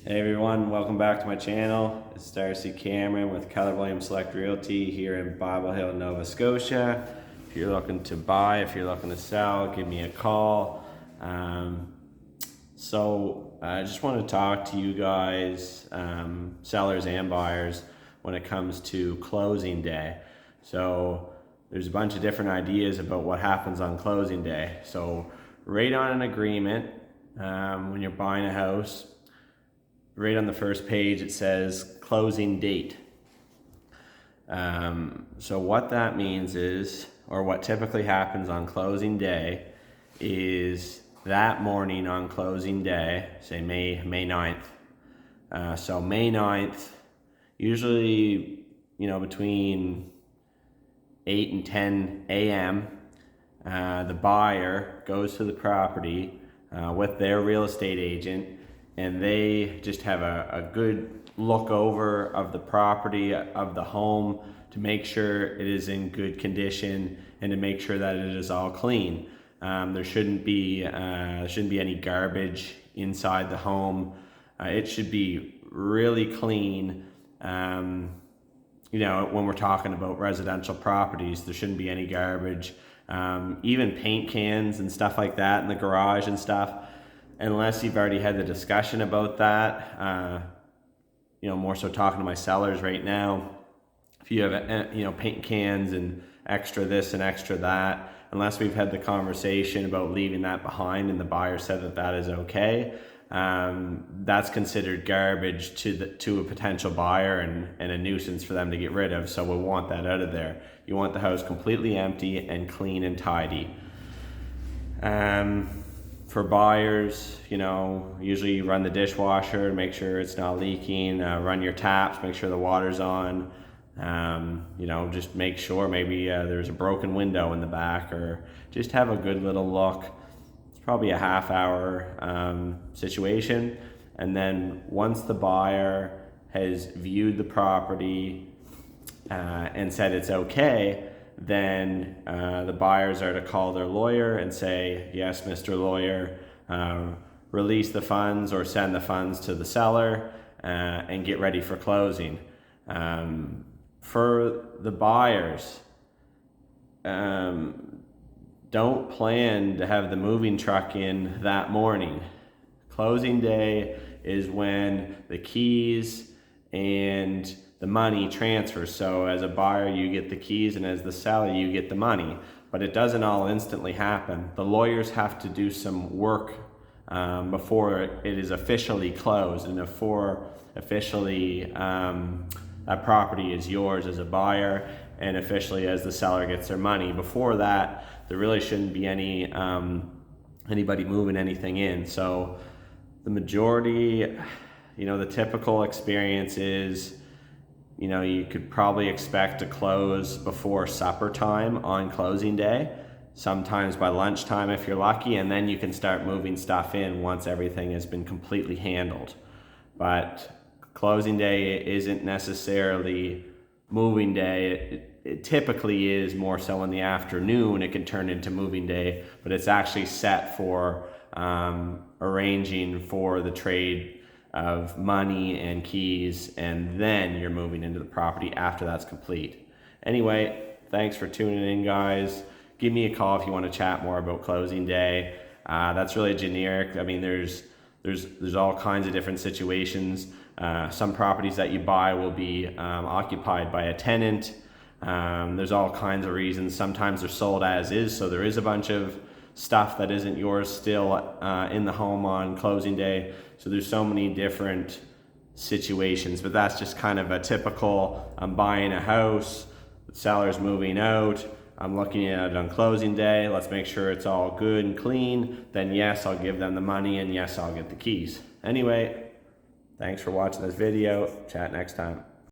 Hey everyone, welcome back to my channel. It's Darcy Cameron with Keller Williams Select Realty here in Bible Hill, Nova Scotia. If you're looking to buy, if you're looking to sell, give me a call. I just want to talk to you guys, sellers and buyers, when it comes to closing day. So there's a bunch of different ideas about what happens on closing day. So right on an agreement, when you're buying a house, right on the first page it says closing date. So what that means is, or what typically happens on closing day, is that morning on closing day, say May 9th. So May 9th, usually, between 8 and 10 a.m., the buyer goes to the property with their real estate agent, and they just have a good look over of the property, of the home, to make sure it is in good condition and to make sure that it is all clean. There shouldn't be any garbage inside the home. It should be really clean. When we're talking about residential properties, there shouldn't be any garbage. Even paint cans and stuff like that in the garage and stuff, unless you've already had the discussion about that. More so talking to my sellers right now. If you have paint cans and extra this and extra that, unless we've had the conversation about leaving that behind and the buyer said that that is okay, that's considered garbage to a potential buyer and a nuisance for them to get rid of. So we want that out of there. You want the house completely empty and clean and tidy. For buyers, usually you run the dishwasher, make sure it's not leaking, run your taps, make sure the water's on, just make sure maybe there's a broken window in the back, or just have a good little look. It's probably a half-hour situation. And then once the buyer has viewed the property and said it's okay, then the buyers are to call their lawyer and say, yes, Mr. Lawyer, release the funds or send the funds to the seller and get ready for closing. For the buyers, don't plan to have the moving truck in that morning. Closing day is when the keys and the money transfers. So as a buyer, you get the keys, and as the seller, you get the money. But it doesn't all instantly happen. The lawyers have to do some work before it is officially closed, and before officially that property is yours as a buyer, and officially as the seller gets their money. Before that, there really shouldn't be anybody moving anything in. So the majority, the typical experience is, you could probably expect to close before supper time on closing day, sometimes by lunchtime if you're lucky, and then you can start moving stuff in once everything has been completely handled. But closing day isn't necessarily moving day. It typically is more so in the afternoon. It can turn into moving day, but it's actually set for arranging for the trade of money and keys, and then you're moving into the property after that's complete. Anyway, thanks for tuning in, guys. Give me a call if you want to chat more about closing day. That's really generic. I mean, there's all kinds of different situations. Some properties that you buy will be occupied by a tenant. There's all kinds of reasons. Sometimes they're sold as is, so there is a bunch of stuff that isn't yours still in the home on closing day. So there's so many different situations, but that's just kind of a typical, I'm buying a house, the seller's moving out, I'm looking at it on closing day, let's make sure it's all good and clean, then yes, I'll give them the money, and yes, I'll get the keys. Anyway, thanks for watching this video. Chat next time.